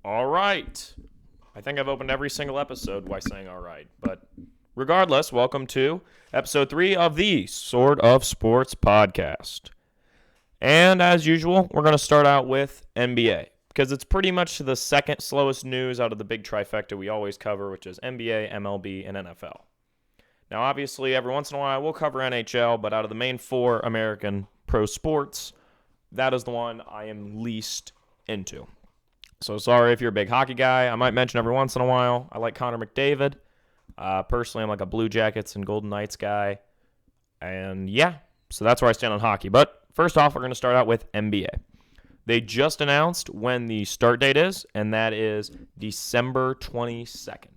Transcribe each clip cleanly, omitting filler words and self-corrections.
All right. I think I've opened every single episode by saying all right. But regardless, welcome to episode 3 of the Sort of Sports podcast. And as usual, we're going to start out with NBA because it's pretty much the second slowest news out of the big trifecta we always cover, which is NBA, MLB, and NFL. Now, obviously, every once in a while we'll cover NHL, but out of the main 4 American pro sports, that is the one I am least into. So sorry if you're a big hockey guy. I might mention every once in a while. I like Connor McDavid. Personally, I'm like a Blue Jackets and Golden Knights guy. And yeah, so that's where I stand on hockey. But first off, we're going to start out with NBA. They just announced when the start date is, and that is December 22nd.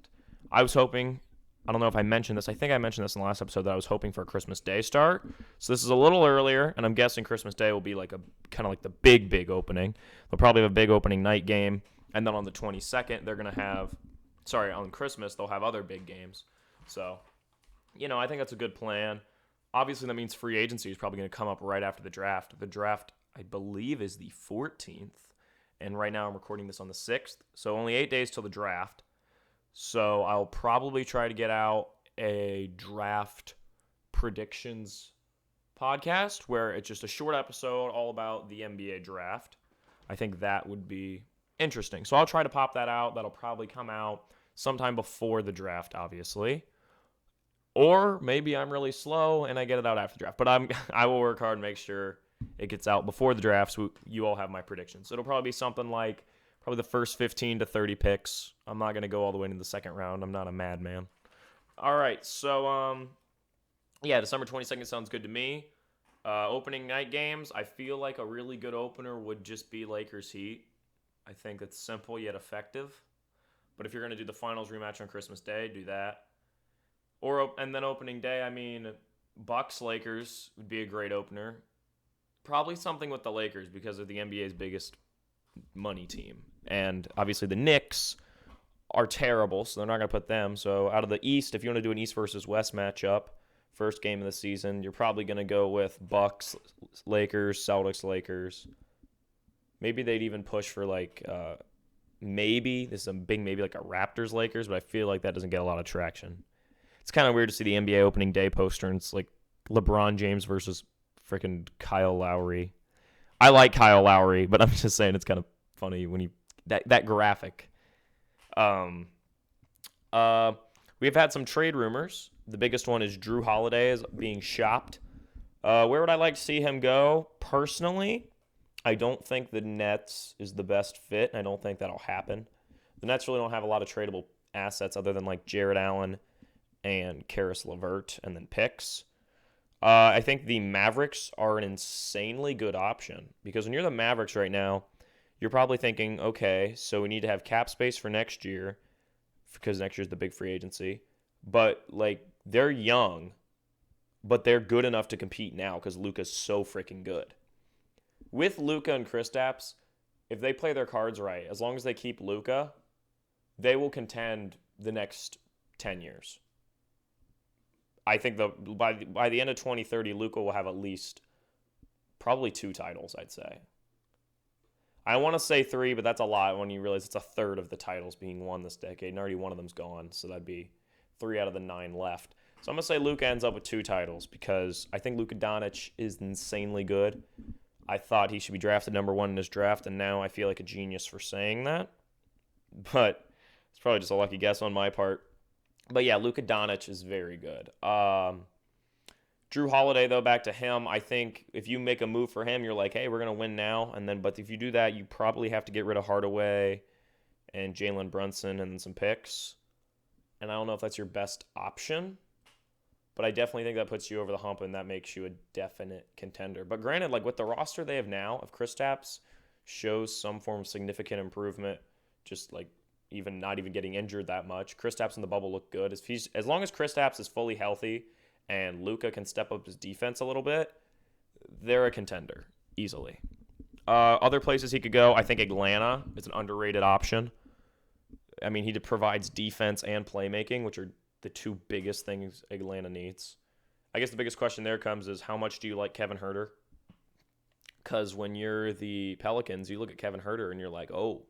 I was hoping, I don't know if I mentioned this. I think I mentioned this in the last episode that I was hoping for a Christmas Day start. So this is a little earlier, and I'm guessing Christmas Day will be like a kind of like the big opening. They'll probably have a big opening night game, and then on the 22nd, they're going to have, on Christmas, they'll have other big games. So, I think that's a good plan. Obviously, that means free agency is probably going to come up right after the draft. The draft, I believe, is the 14th, and right now I'm recording this on the 6th, so only 8 days till the draft. So I'll probably try to get out a draft predictions podcast where it's just a short episode all about the NBA draft. I think that would be interesting. So I'll try to pop that out. That'll probably come out sometime before the draft, obviously. Or maybe I'm really slow and I get it out after the draft. But I will work hard and make sure it gets out before the draft so you all have my predictions. It'll probably be something like probably the first 15 to 30 picks. I'm not going to go all the way into the second round. I'm not a madman. All right, so, December 22nd sounds good to me. Opening night games, I feel like a really good opener would just be Lakers Heat. I think it's simple yet effective. But if you're going to do the finals rematch on Christmas Day, do that. And then opening day, Bucks Lakers would be a great opener. Probably something with the Lakers because of the NBA's biggest money team. And obviously the Knicks are terrible, so they're not going to put them. So out of the East, if you want to do an East versus West matchup, first game of the season, you're probably going to go with Bucks, Lakers, Celtics, Lakers. Maybe they'd even push for this is a big maybe like a Raptors, Lakers, but I feel like that doesn't get a lot of traction. It's kind of weird to see the NBA opening day poster and it's like LeBron James versus freaking Kyle Lowry. I like Kyle Lowry, but I'm just saying it's kind of funny when that graphic. We've had some trade rumors. The biggest one is Drew Holiday is being shopped. Where would I like to see him go? Personally, I don't think the Nets is the best fit, and I don't think that'll happen. The Nets really don't have a lot of tradable assets other than like Jared Allen and Karis LeVert and then picks. I think the Mavericks are an insanely good option because when you're the Mavericks right now, you're probably thinking, okay, so we need to have cap space for next year because next year's the big free agency. But, they're young, but they're good enough to compete now because Luka's so freaking good. With Luka and Kristaps, if they play their cards right, as long as they keep Luka, they will contend the next 10 years. I think by the end of 2030, Luka will have at least probably 2 titles, I'd say. I want to say 3, but that's a lot when you realize it's a third of the titles being won this decade, and already one of them's gone, so that'd be 3 out of the 9 left. So I'm going to say Luka ends up with 2 titles because I think Luka Doncic is insanely good. I thought he should be drafted number 1 in this draft, and now I feel like a genius for saying that. But it's probably just a lucky guess on my part. But yeah, Luka Doncic is very good. Drew Holiday, though, back to him. I think if you make a move for him, you're like, hey, we're going to win now. But if you do that, you probably have to get rid of Hardaway and Jalen Brunson and then some picks. And I don't know if that's your best option. But I definitely think that puts you over the hump and that makes you a definite contender. But granted, with the roster they have now, if Kristaps shows some form of significant improvement, just even not even getting injured that much, Kristaps in the bubble looked good. As long as Kristaps is fully healthy and Luka can step up his defense a little bit, they're a contender easily. Other places he could go, I think Atlanta is an underrated option. He provides defense and playmaking, which are the 2 biggest things Atlanta needs. I guess the biggest question there comes is how much do you like Kevin Huerter? Because when you're the Pelicans, you look at Kevin Huerter and you're like, oh,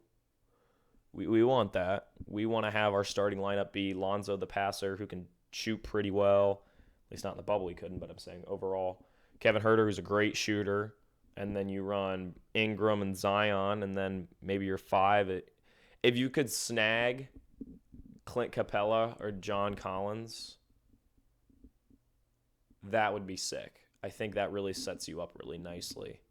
We want that. We want to have our starting lineup be Lonzo the passer who can shoot pretty well. At least not in the bubble he couldn't, but I'm saying overall. Kevin Huerter, who's a great shooter. And then you run Ingram and Zion, and then maybe your 5. If you could snag Clint Capella or John Collins, that would be sick. I think that really sets you up really nicely.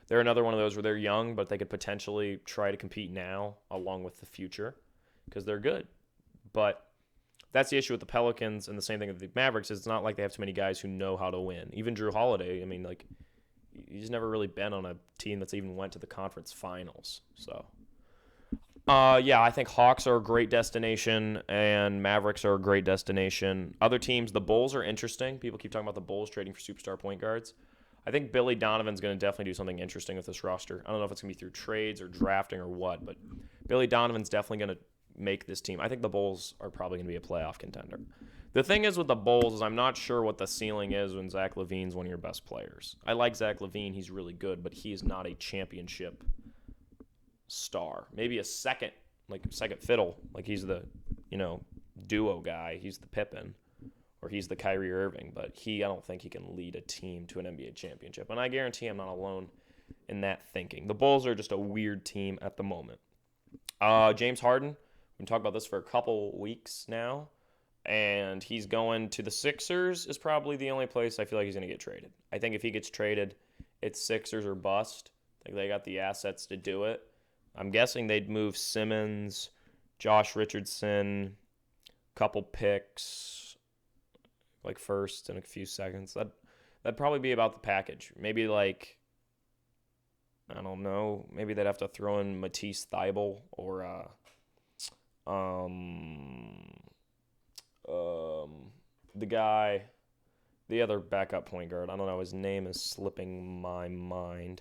They're another one of those where they're young, but they could potentially try to compete now along with the future because they're good. But that's the issue with the Pelicans, and the same thing with the Mavericks is it's not like they have too many guys who know how to win. Even Drew Holiday, I mean, like, he's never really been on a team that's even went to the conference finals. So, yeah, I think Hawks are a great destination and Mavericks are a great destination. Other teams, the Bulls are interesting. People keep talking about the Bulls trading for superstar point guards. I think Billy Donovan's going to definitely do something interesting with this roster. I don't know if it's going to be through trades or drafting or what, but Billy Donovan's definitely going to make this team. I think the Bulls are probably going to be a playoff contender. The thing is with the Bulls is I'm not sure what the ceiling is when Zach LaVine's one of your best players. I like Zach LaVine. He's really good, but he is not a championship star. Maybe a second fiddle. Like he's the, duo guy. He's the Pippen. Or he's the Kyrie Irving, but I don't think he can lead a team to an NBA championship. And I guarantee I'm not alone in that thinking. The Bulls are just a weird team at the moment. James Harden, we've been talking about this for a couple weeks now, and he's going to the Sixers is probably the only place I feel like he's going to get traded. I think if he gets traded, it's Sixers or bust. I think they got the assets to do it. I'm guessing they'd move Simmons, Josh Richardson, couple picks, like first in a few seconds. That'd probably be about the package. Maybe like, I don't know, maybe they'd have to throw in Matisse Thybulle or the other backup point guard. I don't know, his name is slipping my mind.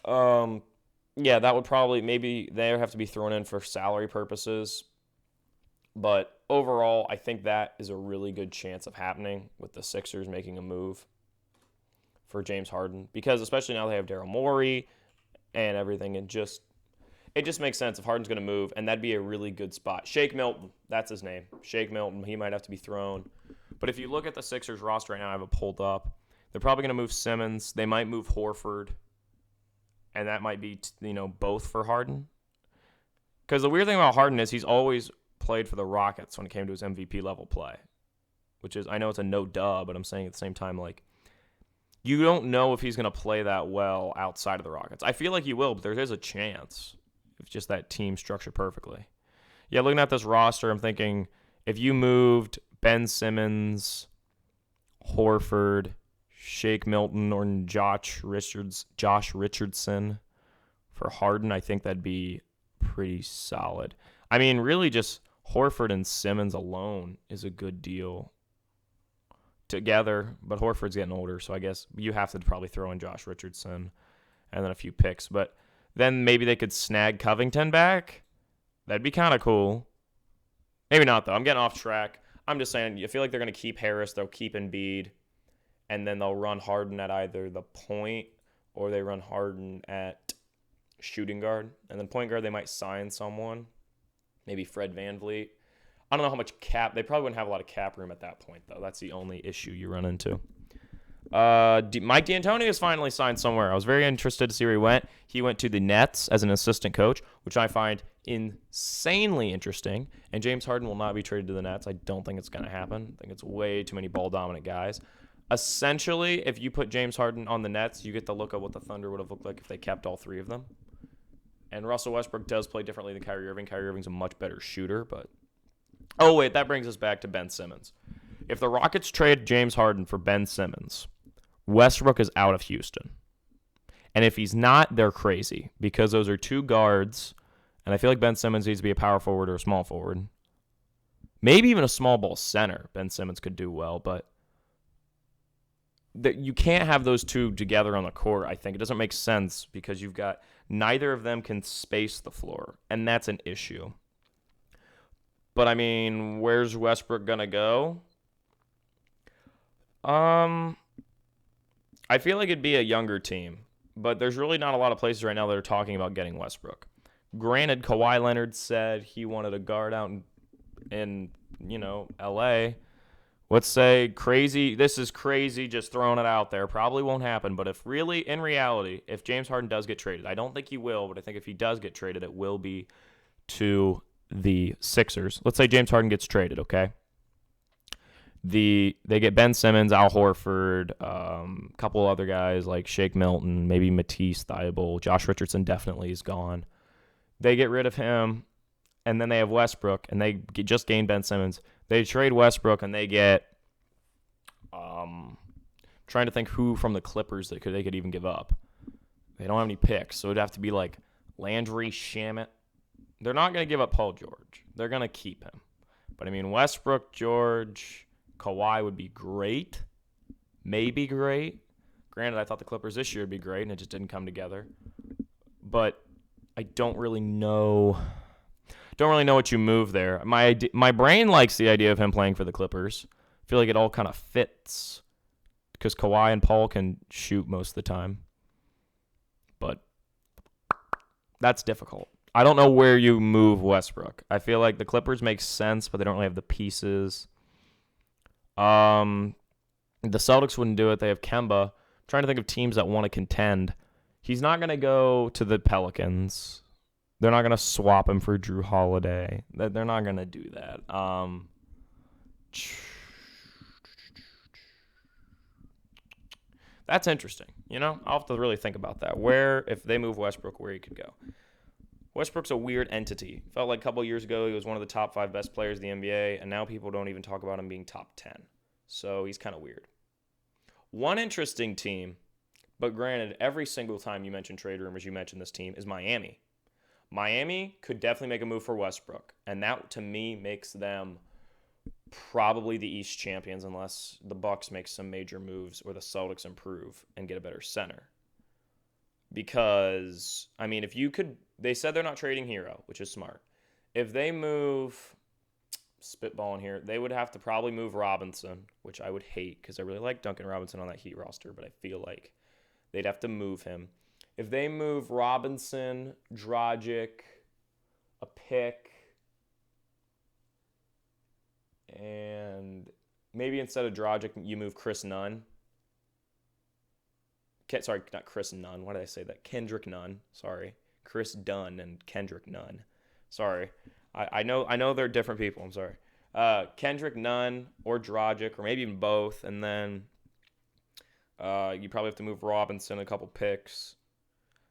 Yeah, that would probably, maybe they have to be thrown in for salary purposes. But overall, I think that is a really good chance of happening with the Sixers making a move for James Harden. Because especially now they have Daryl Morey and everything, it just makes sense if Harden's going to move, and that'd be a really good spot. Shake Milton, that's his name. Shake Milton, he might have to be thrown. But if you look at the Sixers roster right now, I have it pulled up, they're probably going to move Simmons. They might move Horford, and that might be, both for Harden. Because the weird thing about Harden is he's always played for the Rockets when it came to his MVP level play, which is, I know it's a no duh, but I'm saying at the same time, like, you don't know if he's going to play that well outside of the Rockets. I feel like he will, but there is a chance if just that team structured perfectly. Yeah, looking at this roster, I'm thinking if you moved Ben Simmons, Horford, Shake Milton, or Josh Richardson for Harden, I think that'd be pretty solid. I mean, really just Horford and Simmons alone is a good deal together, but Horford's getting older, so I guess you have to probably throw in Josh Richardson and then a few picks. But then maybe they could snag Covington back. That'd be kind of cool. Maybe not, though. I'm getting off track. I'm just saying, I feel like they're going to keep Harris, they'll keep Embiid, and then they'll run Harden at either the point or they run Harden at shooting guard. And then point guard, they might sign someone. Maybe Fred VanVleet. I don't know how much cap. They probably wouldn't have a lot of cap room at that point, though. That's the only issue you run into. Mike D'Antoni has finally signed somewhere. I was very interested to see where he went. He went to the Nets as an assistant coach, which I find insanely interesting. And James Harden will not be traded to the Nets. I don't think it's going to happen. I think it's way too many ball-dominant guys. Essentially, if you put James Harden on the Nets, you get the look at what the Thunder would have looked like if they kept all three of them. And Russell Westbrook does play differently than Kyrie Irving. Kyrie Irving's a much better shooter, but... Oh, wait, that brings us back to Ben Simmons. If the Rockets trade James Harden for Ben Simmons, Westbrook is out of Houston. And if he's not, they're crazy because those are two guards, and I feel like Ben Simmons needs to be a power forward or a small forward. Maybe even a small ball center Ben Simmons could do well, but you can't have those two together on the court, I think. It doesn't make sense because you've got neither of them can space the floor, and that's an issue. But, I mean, where's Westbrook going to go? I feel like it'd be a younger team, but there's really not a lot of places right now that are talking about getting Westbrook Granted, Kawhi Leonard said he wanted a guard out in L.A. Let's say crazy. This is crazy, just throwing it out there. Probably won't happen. But if really, in reality, if James Harden does get traded, I don't think he will, but I think if he does get traded, it will be to the Sixers. Let's say James Harden gets traded, okay? They get Ben Simmons, Al Horford, a couple other guys like Shake Milton, maybe Matisse Thybulle. Josh Richardson definitely is gone. They get rid of him, and then they have Westbrook, and they just gained Ben Simmons. They trade Westbrook, and they get trying to think who from the Clippers they could even give up. They don't have any picks, so it'd have to be like Landry Shamet. They're not going to give up Paul George. They're going to keep him. But, I mean, Westbrook, George, Kawhi would be great. Maybe great. Granted, I thought the Clippers this year would be great, and it just didn't come together. But I don't really know what you move there. My brain likes the idea of him playing for the Clippers. I feel like it all kind of fits because Kawhi and Paul can shoot most of the time. But that's difficult. I don't know where you move Westbrook. I feel like the Clippers make sense, but they don't really have the pieces. The Celtics wouldn't do it. They have Kemba. I'm trying to think of teams that want to contend. He's not going to go to the Pelicans. They're not going to swap him for Drew Holiday. They're not going to do that. That's interesting. I'll have to really think about that. If they move Westbrook, where he could go. Westbrook's a weird entity. Felt like a couple years ago he was one of the top 5 best players in the NBA, and now people don't even talk about him being top 10. So he's kind of weird. One interesting team, but granted, every single time you mention trade rumors, you mention this team, is Miami. Miami could definitely make a move for Westbrook, and that, to me, makes them probably the East champions unless the Bucks make some major moves or the Celtics improve and get a better center. Because, I mean, they said they're not trading Hero, which is smart. If they move, spitballing here, they would have to probably move Robinson, which I would hate because I really like Duncan Robinson on that Heat roster, but I feel like they'd have to move him. If they move Robinson, Dragic, a pick, and maybe instead of Dragic, you move Chris Nunn. Sorry, not Chris Nunn. Why did I say that? Kendrick Nunn. Sorry. Chris Dunn and Kendrick Nunn. Sorry. I know they're different people. I'm sorry. Kendrick Nunn or Dragic, or maybe even both. And then you probably have to move Robinson a couple picks.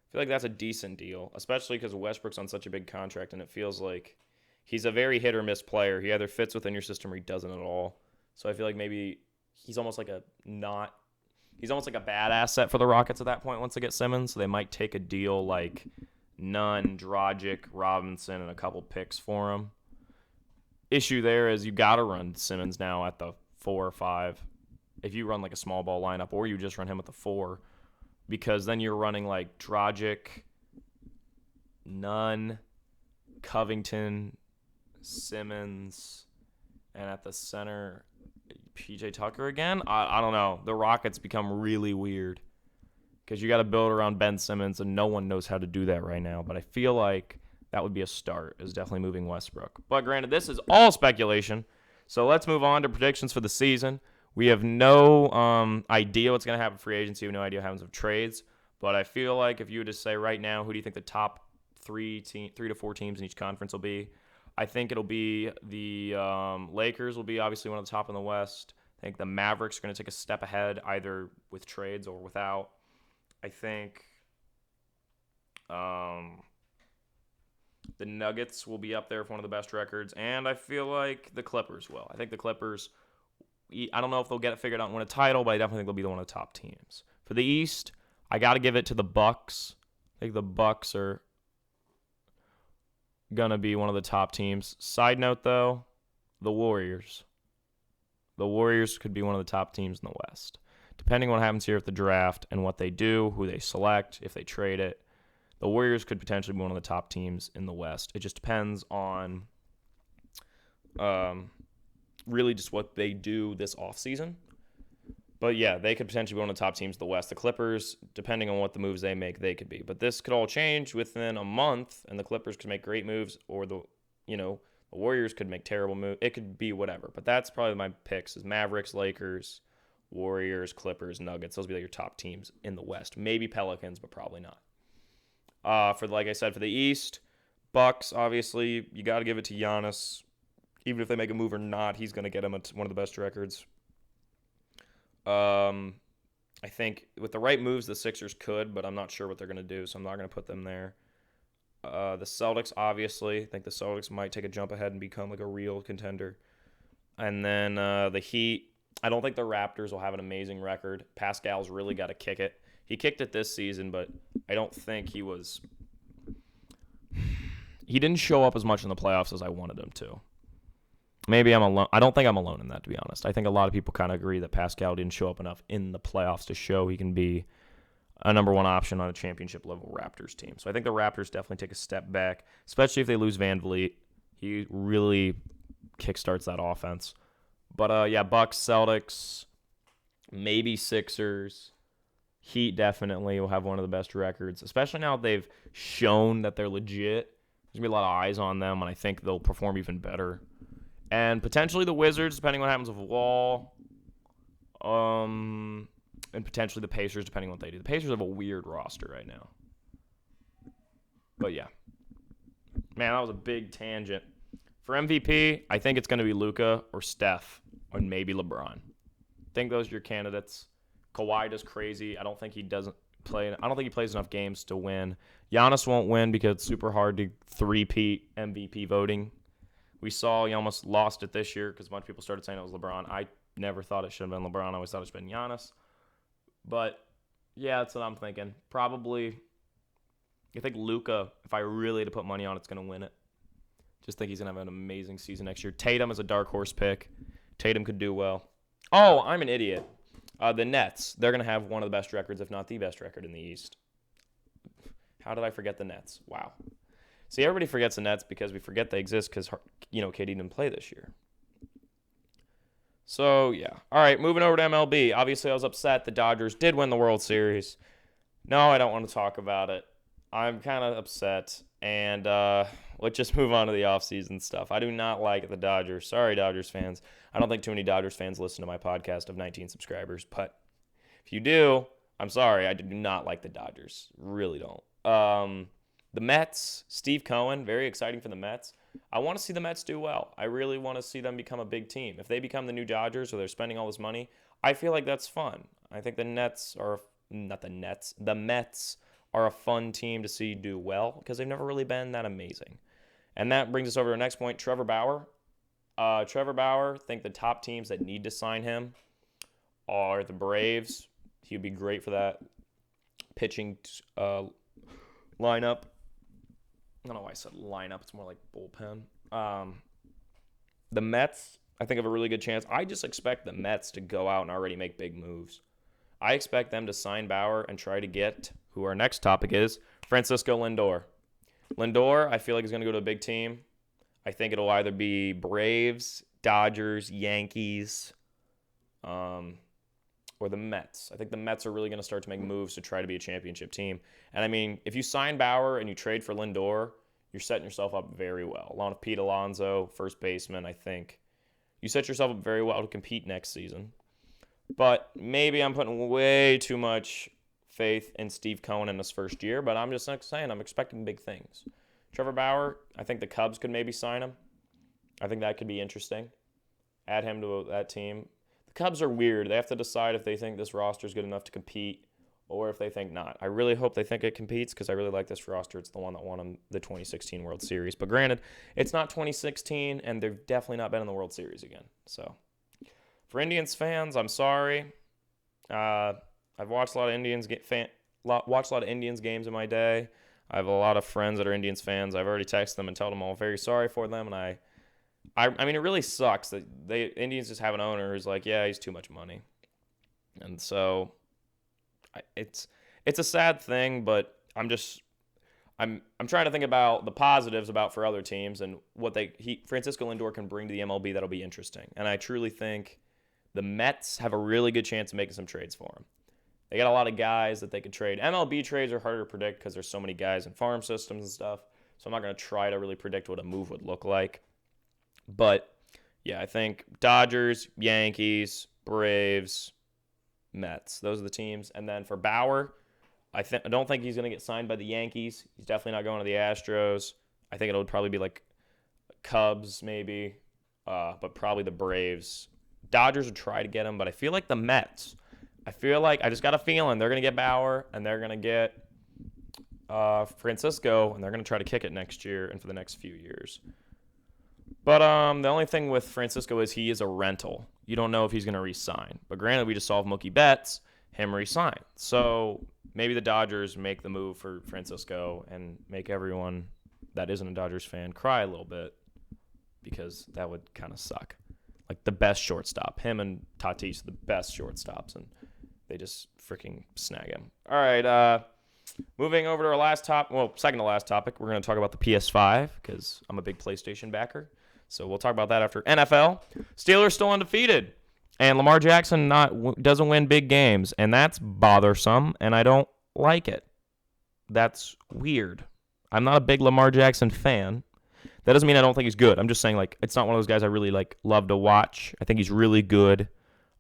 I feel like that's a decent deal, especially because Westbrook's on such a big contract, and it feels like he's a very hit-or-miss player. He either fits within your system or he doesn't at all. So I feel like maybe he's almost like a bad asset for the Rockets at that point once they get Simmons. So they might take a deal like Nunn, Dragic, Robinson, and a couple picks for him. Issue there is you got to run Simmons now at the 4 or 5. If you run like a small ball lineup, or you just run him at the 4, because then you're running like Dragic, Nunn, Covington, Simmons, and at the center, PJ Tucker again? I don't know. The Rockets become really weird because you got to build around Ben Simmons, and no one knows how to do that right now. But I feel like that would be a start, is definitely moving Westbrook. But granted, this is all speculation. So let's move on to predictions for the season. We have no idea what's going to happen for free agency. We have no idea what happens with trades. But I feel like if you were to say right now, who do you think the top 3 to 4 teams in each conference will be? I think it'll be the Lakers will be obviously one of the top in the West. I think the Mavericks are going to take a step ahead, either with trades or without. I think the Nuggets will be up there for one of the best records, and I feel like the Clippers will. I think the Clippers, I don't know if they'll get it figured out and win a title, but I definitely think they'll be one of the top teams. For the East, I got to give it to the Bucks. I think the Bucks are going to be one of the top teams. Side note, though, the Warriors. The Warriors could be one of the top teams in the West. Depending on what happens here at the draft and what they do, who they select, if they trade it, the Warriors could potentially be one of the top teams in the West. It just depends on really just what they do this offseason. But yeah, they could potentially be one of the top teams of the West. The Clippers, depending on what the moves they make, they could be. But this could all change within a month, and the Clippers could make great moves, or the Warriors could make terrible moves. It could be whatever. But that's probably my picks: is Mavericks, Lakers, Warriors, Clippers, Nuggets. Those would be like your top teams in the West. Maybe Pelicans, but probably not. Like I said, for the East, Bucks. Obviously, you got to give it to Giannis. Even if they make a move or not, he's going to get them one of the best records. I think with the right moves, the Sixers could, but I'm not sure what they're going to do, so I'm not going to put them there. The Celtics, obviously. I think the Celtics might take a jump ahead and become like a real contender. And then the Heat. I don't think the Raptors will have an amazing record. Pascal's really got to kick it. He kicked it this season, but I don't think he didn't show up as much in the playoffs as I wanted him to. Maybe I'm alone. I don't think I'm alone in that, to be honest. I think a lot of people kind of agree that Pascal didn't show up enough in the playoffs to show he can be a number one option on a championship-level Raptors team. So I think the Raptors definitely take a step back, especially if they lose Van Vliet. He really kickstarts that offense. But, yeah, Bucks, Celtics, maybe Sixers. Heat definitely will have one of the best records, especially now they've shown that they're legit. There's going to be a lot of eyes on them, and I think they'll perform even better. And potentially the Wizards, depending on what happens with Wall. And potentially the Pacers, depending on what they do. The Pacers have a weird roster right now. But, yeah. Man, that was a big tangent. For MVP, I think it's going to be Luka or Steph or maybe LeBron. I think those are your candidates. Kawhi does crazy. I don't think he plays enough games to win. Giannis won't win because it's super hard to three-peat MVP voting. We saw he almost lost it this year because a bunch of people started saying it was LeBron. I never thought it should have been LeBron. I always thought it should have been Giannis. But, yeah, that's what I'm thinking. Probably, I think Luka, if I really had to put money on, it's going to win it. Just think he's going to have an amazing season next year. Tatum is a dark horse pick. Tatum could do well. Oh, I'm an idiot. The Nets, they're going to have one of the best records, if not the best record in the East. How did I forget the Nets? Wow. See, everybody forgets the Nets because we forget they exist because, KD didn't play this year. So, yeah. All right, moving over to MLB. Obviously, I was upset the Dodgers did win the World Series. No, I don't want to talk about it. I'm kind of upset. And let's just move on to the offseason stuff. I do not like the Dodgers. Sorry, Dodgers fans. I don't think too many Dodgers fans listen to my podcast of 19 subscribers. But if you do, I'm sorry. I do not like the Dodgers. Really don't. The Mets, Steve Cohen, very exciting for the Mets. I want to see the Mets do well. I really want to see them become a big team. If they become the new Dodgers or they're spending all this money, I feel like that's fun. I think the Mets are a fun team to see do well because they've never really been that amazing. And that brings us over to the next point, Trevor Bauer. I think the top teams that need to sign him are the Braves. He would be great for that pitching lineup. I don't know why I said lineup. It's more like bullpen. The Mets, I think, have a really good chance. I just expect the Mets to go out and already make big moves. I expect them to sign Bauer and try to get who our next topic is, Francisco Lindor. Lindor, I feel like, is going to go to a big team. I think it'll either be Braves, Dodgers, Yankees, or the Mets. I think the Mets are really going to start to make moves to try to be a championship team. And, I mean, if you sign Bauer and you trade for Lindor, you're setting yourself up very well. Along with Pete Alonso, first baseman, I think. You set yourself up very well to compete next season. But maybe I'm putting way too much faith in Steve Cohen in his first year, but I'm just saying I'm expecting big things. Trevor Bauer, I think the Cubs could maybe sign him. I think that could be interesting. Add him to that team. The Cubs are weird. They have to decide if they think this roster is good enough to compete or if they think not. I really hope they think it competes because I really like this roster. It's the one that won the 2016 World Series. But granted, it's not 2016, and they've definitely not been in the World Series again. So, for Indians fans, I'm sorry. I've watched a lot of Indians games in my day. I have a lot of friends that are Indians fans. I've already texted them and told them I'm very sorry for them, and I mean, it really sucks that Indians just have an owner who's like, yeah, he's too much money. And so it's a sad thing, but I'm trying to think about the positives for other teams and what Francisco Lindor can bring to the MLB that'll be interesting. And I truly think the Mets have a really good chance of making some trades for him. They got a lot of guys that they could trade. MLB trades are harder to predict because there's so many guys in farm systems and stuff. So I'm not going to try to really predict what a move would look like. But, yeah, I think Dodgers, Yankees, Braves, Mets. Those are the teams. And then for Bauer, I don't think he's going to get signed by the Yankees. He's definitely not going to the Astros. I think it'll probably be like Cubs maybe, but probably the Braves. Dodgers would try to get him, but I feel like the Mets. I just got a feeling they're going to get Bauer and they're going to get Francisco, and they're going to try to kick it next year and for the next few years. But the only thing with Francisco is he is a rental. You don't know if he's going to re-sign. But granted, we just solved Mookie Betts, him re-sign. So maybe the Dodgers make the move for Francisco and make everyone that isn't a Dodgers fan cry a little bit, because that would kind of suck. Like the best shortstop. Him and Tatis are the best shortstops, and they just freaking snag him. All right, moving over to our second to last topic, we're going to talk about the PS5 because I'm a big PlayStation backer. So we'll talk about that after NFL. Steelers still undefeated, and Lamar Jackson doesn't win big games, and that's bothersome, and I don't like it. That's weird. I'm not a big Lamar Jackson fan. That doesn't mean I don't think he's good. I'm just saying, like, it's not one of those guys I really love to watch. I think he's really good.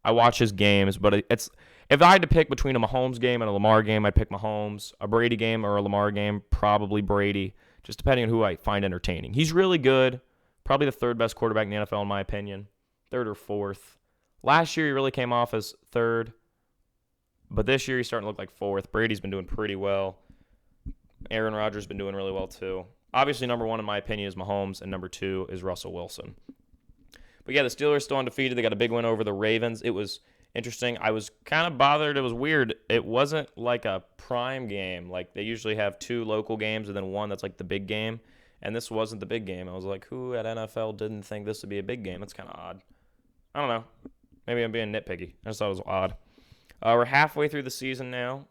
I watch his games, but if I had to pick between a Mahomes game and a Lamar game, I'd pick Mahomes. A Brady game or a Lamar game, probably Brady, just depending on who I find entertaining. He's really good. Probably the third best quarterback in the NFL, in my opinion. Third or fourth. Last year, he really came off as third. But this year, he's starting to look like fourth. Brady's been doing pretty well. Aaron Rodgers has been doing really well, too. Obviously, number one, in my opinion, is Mahomes, and number two is Russell Wilson. But yeah, the Steelers still undefeated. They got a big win over the Ravens. It was interesting. I was kind of bothered. It was weird. It wasn't like a prime game. Like, they usually have two local games and then one that's like the big game. And this wasn't the big game. I was like, who at NFL didn't think this would be a big game? It's kind of odd. I don't know. Maybe I'm being nitpicky. I just thought it was odd. We're halfway through the season now.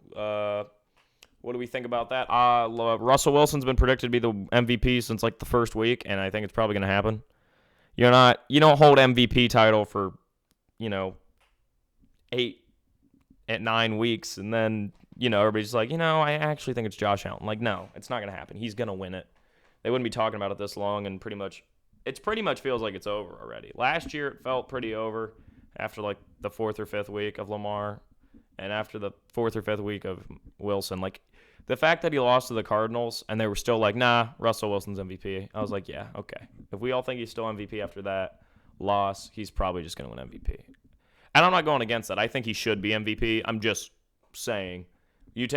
What do we think about that? Russell Wilson's been predicted to be the MVP since like the first week, and I think it's probably going to happen. You don't hold MVP title for, 9 weeks, and then, everybody's like, I actually think it's Josh Allen. Like, no, it's not going to happen. He's going to win it. They wouldn't be talking about it this long, and it pretty much feels like it's over already. Last year, it felt pretty over after like the fourth or fifth week of Lamar, and after the fourth or fifth week of Wilson. Like, the fact that he lost to the Cardinals, and they were still like, nah, Russell Wilson's MVP. I was like, yeah, okay. If we all think he's still MVP after that loss, he's probably just going to win MVP. And I'm not going against that. I think he should be MVP. I'm just saying, you're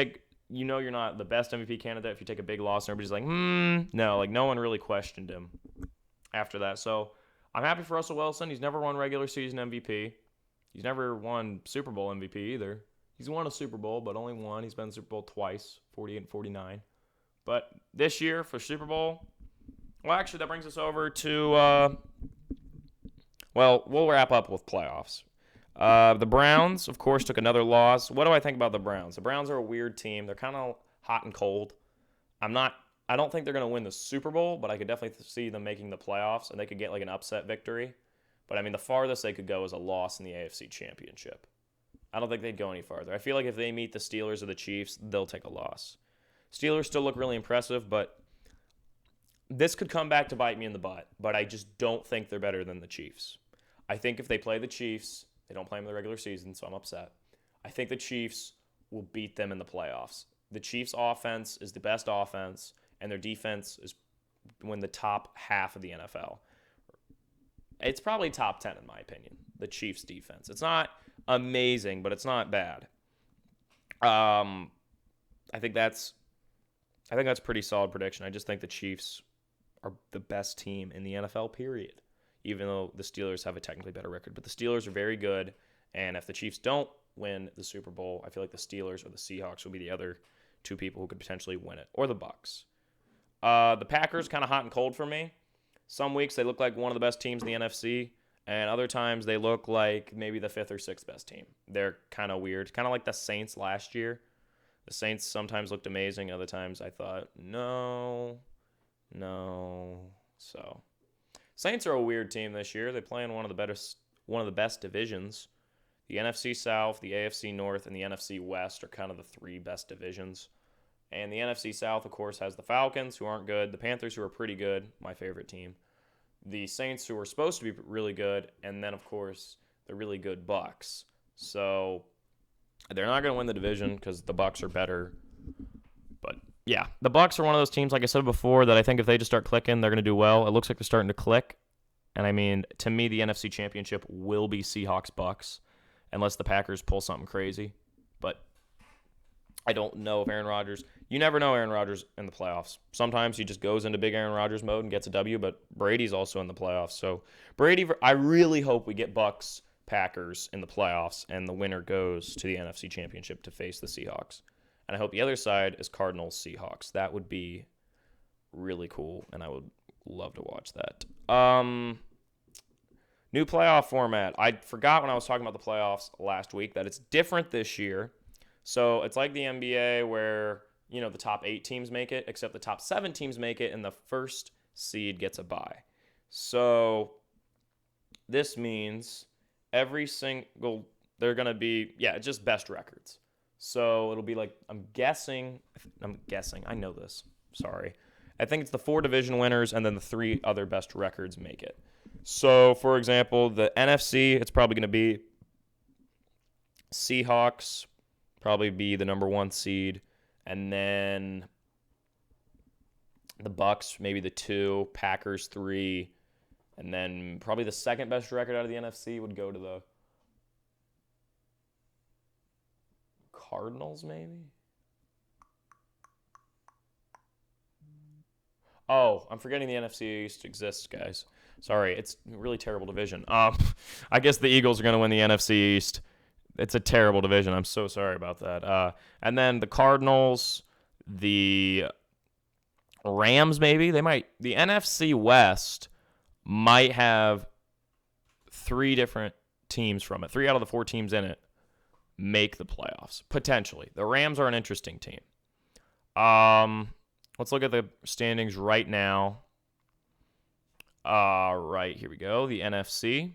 not the best MVP candidate if you take a big loss and everybody's like, no, like no one really questioned him after that. So I'm happy for Russell Wilson. He's never won regular season MVP. He's never won Super Bowl MVP either. He's won a Super Bowl, but only one. He's been in Super Bowl twice, 48 and 49. But this year for Super Bowl, well, actually, that brings us over to, we'll wrap up with playoffs. The Browns, of course, took another loss. What do I think about the Browns? The Browns are a weird team. They're kind of hot and cold. I don't think they're going to win the Super Bowl, but I could definitely see them making the playoffs, and they could get like an upset victory. But, I mean, the farthest they could go is a loss in the AFC Championship. I don't think they'd go any farther. I feel like if they meet the Steelers or the Chiefs, they'll take a loss. Steelers still look really impressive, but this could come back to bite me in the butt. But I just don't think they're better than the Chiefs. I think if they play the Chiefs, they don't play them in the regular season, so I'm upset. I think the Chiefs will beat them in the playoffs. The Chiefs' offense is the best offense, and their defense is in the top half of the NFL. It's probably top 10 in my opinion, the Chiefs' defense. It's not amazing, but it's not bad. I think that's a pretty solid prediction. I just think the Chiefs are the best team in the NFL, period, even though the Steelers have a technically better record. But the Steelers are very good, and if the Chiefs don't win the Super Bowl, I feel like the Steelers or the Seahawks will be the other two people who could potentially win it, or the Bucs. The Packers kind of hot and cold for me. Some weeks they look like one of the best teams in the NFC, and other times they look like maybe the fifth or sixth best team. They're kind of weird, kind of like the Saints last year. The Saints sometimes looked amazing. Other times I thought, no. So, Saints are a weird team this year. They play in one of one of the best divisions. The NFC South, the AFC North, and the NFC West are kind of the three best divisions. And the NFC South, of course, has the Falcons, who aren't good, the Panthers, who are pretty good, my favorite team, the Saints, who are supposed to be really good, and then, of course, the really good Bucs. So they're not going to win the division because the Bucs are better. But, yeah, the Bucs are one of those teams, like I said before, that I think if they just start clicking, they're going to do well. It looks like they're starting to click. And, I mean, to me, the NFC Championship will be Seahawks-Bucs. Unless the Packers pull something crazy. But I don't know if Aaron Rodgers... You never know Aaron Rodgers in the playoffs. Sometimes he just goes into big Aaron Rodgers mode and gets a W, but Brady's also in the playoffs. So Brady, I really hope we get Bucs, Packers in the playoffs, and the winner goes to the NFC Championship to face the Seahawks. And I hope the other side is Cardinals, Seahawks. That would be really cool, and I would love to watch that. New playoff format. I forgot when I was talking about the playoffs last week that it's different this year. So it's like the NBA where, you know, the top 8 teams make it, except the top 7 teams make it, and the first seed gets a bye. So this means every single, they're going to be, it's just best records. So it'll be like, I'm guessing, I know this, sorry. I think it's the 4 division winners and then the 3 other best records make it. So, for example, the NFC, it's probably going to be Seahawks, probably be the number 1 seed, and then the Bucs, maybe the 2, Packers 3, and then probably the second best record out of the NFC would go to the Cardinals, maybe? Oh, I'm forgetting the NFC East exists, guys. Sorry, it's a really terrible division. I guess the Eagles are going to win the NFC East. It's a terrible division. I'm so sorry about that. And then the Cardinals, the Rams, maybe they might. The NFC West might have 3 different teams from it. 3 out of the 4 teams in it make the playoffs potentially. The Rams are an interesting team. Let's look at the standings right now. Right, here we go. The NFC.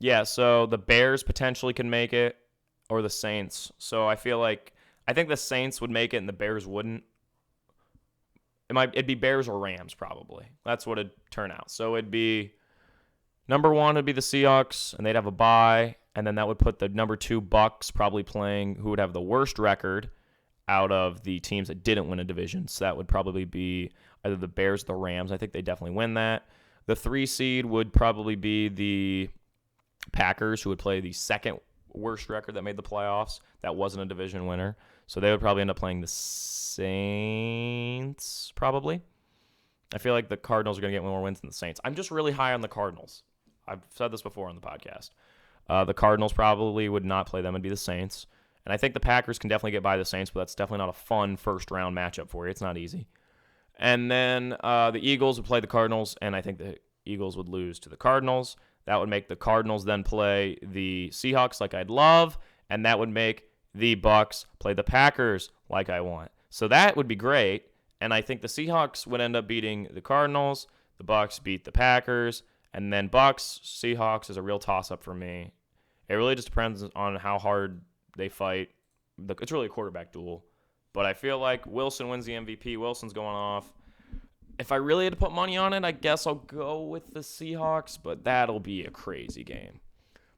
Yeah, so the Bears potentially can make it, or the Saints. So I think the Saints would make it and the Bears wouldn't. It'd be Bears or Rams probably. That's what it'd turn out. So it'd be number 1 would be the Seahawks, and they'd have a bye, and then that would put the number 2 Bucs probably playing, who would have the worst record out of the teams that didn't win a division. So that would probably be either the Bears or the Rams. I think they definitely win that. The 3 seed would probably be the Packers, who would play the second worst record that made the playoffs. That wasn't a division winner. So they would probably end up playing the Saints, probably. I feel like the Cardinals are going to get more wins than the Saints. I'm just really high on the Cardinals. I've said this before on the podcast. The Cardinals probably would not play them. It'd be the Saints. And I think the Packers can definitely get by the Saints, but that's definitely not a fun first-round matchup for you. It's not easy. And then the Eagles would play the Cardinals, and I think the Eagles would lose to the Cardinals. That would make the Cardinals then play the Seahawks like I'd love, and that would make the Bucs play the Packers like I want. So that would be great, and I think the Seahawks would end up beating the Cardinals, the Bucs beat the Packers, and then Bucs, Seahawks is a real toss-up for me. It really just depends on how hard they fight. It's really a quarterback duel. But I feel like Wilson wins the MVP. Wilson's going off. If I really had to put money on it, I guess I'll go with the Seahawks, but that'll be a crazy game.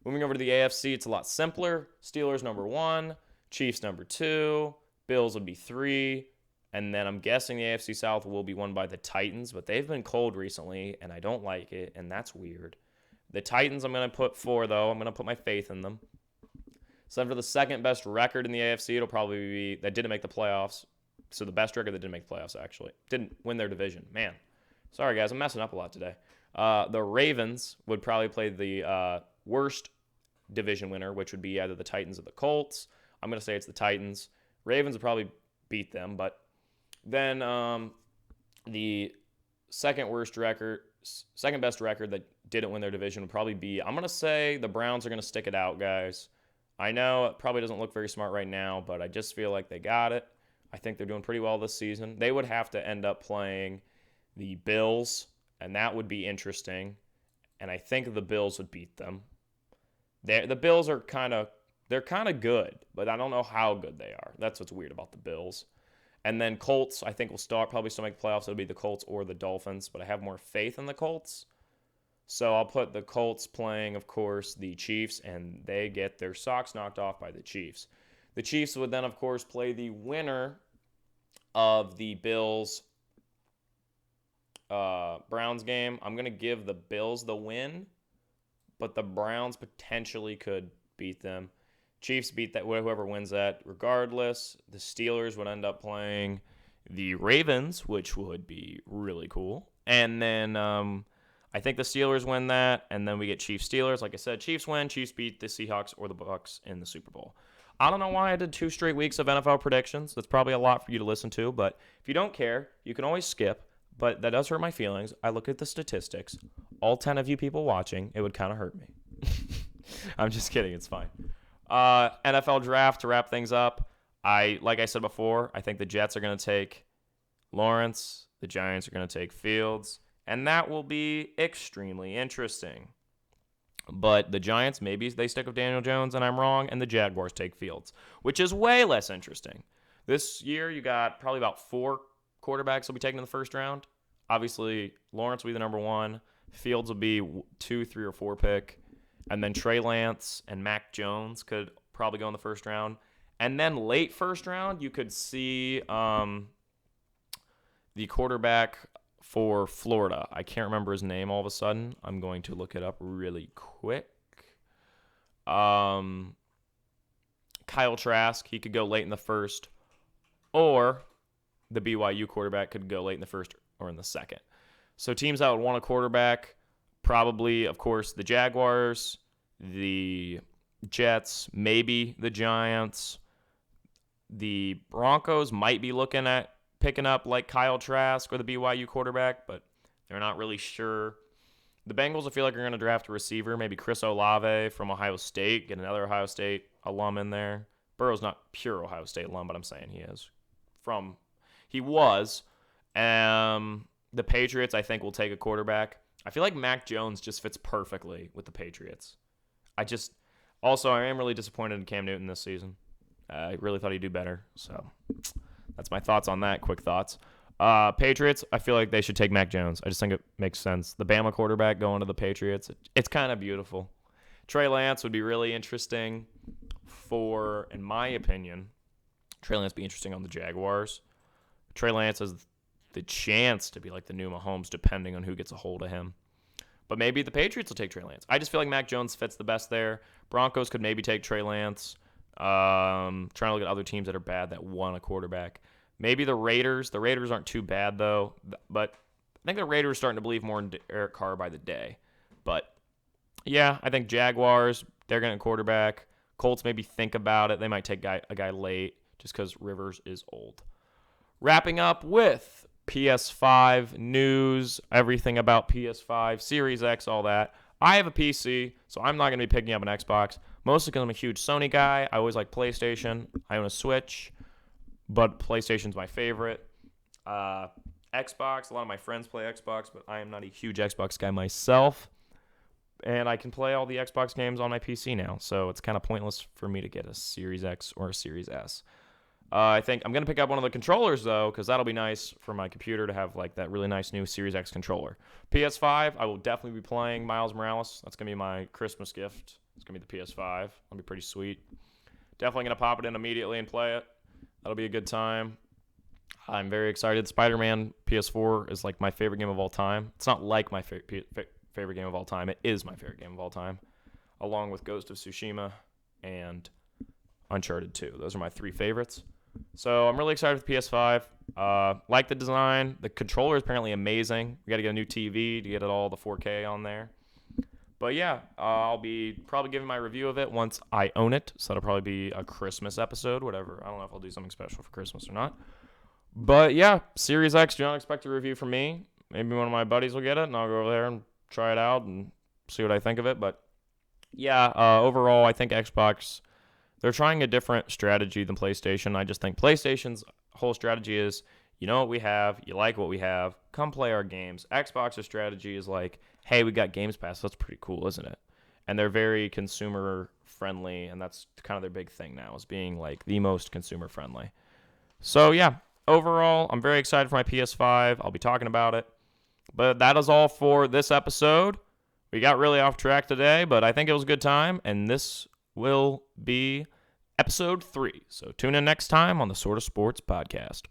Moving over to the AFC, it's a lot simpler. Steelers number 1, Chiefs number 2, Bills would be 3, and then I'm guessing the AFC South will be won by the Titans, but they've been cold recently, and I don't like it, and that's weird. The Titans I'm going to put 4, though. I'm going to put my faith in them. So for the second best record in the AFC, it'll probably be that didn't make the playoffs. So the best record that didn't make the playoffs, actually. Didn't win their division. Man. Sorry, guys. I'm messing up a lot today. The Ravens would probably play the worst division winner, which would be either the Titans or the Colts. I'm going to say it's the Titans. Ravens would probably beat them. But then the second best record that didn't win their division would probably be, I'm going to say the Browns are going to stick it out, guys. I know it probably doesn't look very smart right now, but I just feel like they got it. I think they're doing pretty well this season. They would have to end up playing the Bills, and that would be interesting. And I think the Bills would beat them. The Bills are they're kind of good, but I don't know how good they are. That's what's weird about the Bills. And then Colts, I think will probably still make the playoffs. It'll be the Colts or the Dolphins, but I have more faith in the Colts. So I'll put the Colts playing, of course, the Chiefs, and they get their socks knocked off by the Chiefs. The Chiefs would then, of course, play the winner of the Bills Browns game. I'm going to give the Bills the win, but the Browns potentially could beat them. Chiefs beat that whoever wins that. Regardless, the Steelers would end up playing the Ravens, which would be really cool. And then I think the Steelers win that, and then we get Chiefs-Steelers. Like I said, Chiefs win. Chiefs beat the Seahawks or the Bucs in the Super Bowl. I don't know why I did 2 straight weeks of NFL predictions. That's probably a lot for you to listen to, but if you don't care, you can always skip. But that does hurt my feelings. I look at the statistics. All 10 of you people watching, it would kind of hurt me. I'm just kidding. It's fine. NFL draft to wrap things up. Like I said before, I think the Jets are going to take Lawrence. The Giants are going to take Fields. And that will be extremely interesting. But the Giants, maybe they stick with Daniel Jones, and I'm wrong, and the Jaguars take Fields, which is way less interesting. This year, you got probably about 4 quarterbacks will be taken in the first round. Obviously, Lawrence will be the number 1. Fields will be 2, 3, or 4 pick. And then Trey Lance and Mac Jones could probably go in the first round. And then late first round, you could see the quarterback for Florida. I can't remember his name all of a sudden. I'm going to look it up really quick. Kyle Trask, he could go late in the first. Or the BYU quarterback could go late in the first or in the second. So teams that would want a quarterback, probably, of course, the Jaguars, the Jets, maybe the Giants. The Broncos might be looking at picking up like Kyle Trask or the BYU quarterback, but they're not really sure. The Bengals, I feel like, are going to draft a receiver, maybe Chris Olave from Ohio State, get another Ohio State alum in there. Burrow's not pure Ohio State alum, but I'm saying he is. He was. The Patriots, I think, will take a quarterback. I feel like Mac Jones just fits perfectly with the Patriots. I am really disappointed in Cam Newton this season. I really thought he'd do better. So that's my thoughts on that. Quick thoughts. Patriots, I feel like they should take Mac Jones. I just think it makes sense. The Bama quarterback going to the Patriots, it's kind of beautiful. Trey Lance would be really interesting in my opinion, Trey Lance be interesting on the Jaguars. Trey Lance has the chance to be like the new Mahomes, depending on who gets a hold of him. But maybe the Patriots will take Trey Lance. I just feel like Mac Jones fits the best there. Broncos could maybe take Trey Lance. Trying to look at other teams that are bad that want a quarterback. Maybe the Raiders. The Raiders aren't too bad, though. But I think the Raiders are starting to believe more in Derek Carr by the day. But, yeah, I think Jaguars, they're getting a quarterback. Colts maybe think about it. They might take a guy late just because Rivers is old. Wrapping up with PS5 news, everything about PS5, Series X, all that. I have a PC, so I'm not going to be picking up an Xbox. Mostly because I'm a huge Sony guy. I always like PlayStation. I own a Switch, but PlayStation's my favorite. Xbox, a lot of my friends play Xbox, but I am not a huge Xbox guy myself. And I can play all the Xbox games on my PC now, so it's kind of pointless for me to get a Series X or a Series S. I think I'm going to pick up one of the controllers, though, because that'll be nice for my computer to have like that really nice new Series X controller. PS5, I will definitely be playing Miles Morales. That's going to be my Christmas gift. It's going to be the PS5. That'll be pretty sweet. Definitely going to pop it in immediately and play it. That'll be a good time. I'm very excited. Spider-Man PS4 is like my favorite game of all time. It's not like my favorite game of all time. It is my favorite game of all time, along with Ghost of Tsushima and Uncharted 2. Those are my 3 favorites. So I'm really excited for the PS5. Like the design. The controller is apparently amazing. We got to get a new TV to get it all the 4K on there. But yeah, I'll be probably giving my review of it once I own it. So that'll probably be a Christmas episode, whatever. I don't know if I'll do something special for Christmas or not. But yeah, Series X, do not expect a review from me. Maybe one of my buddies will get it, and I'll go over there and try it out and see what I think of it. But yeah, overall, I think Xbox, they're trying a different strategy than PlayStation. I just think PlayStation's whole strategy is, you know what we have, you like what we have, come play our games. Xbox's strategy is like, hey, we got Games Pass. That's pretty cool, isn't it? and they're very consumer friendly, and that's kind of their big thing now, is being like the most consumer friendly. So yeah, overall, I'm very excited for my PS5. I'll be talking about it. But that is all for this episode. We got really off track today, but I think it was a good time, and this will be episode 3. So tune in next time on the Sort of Sports Podcast.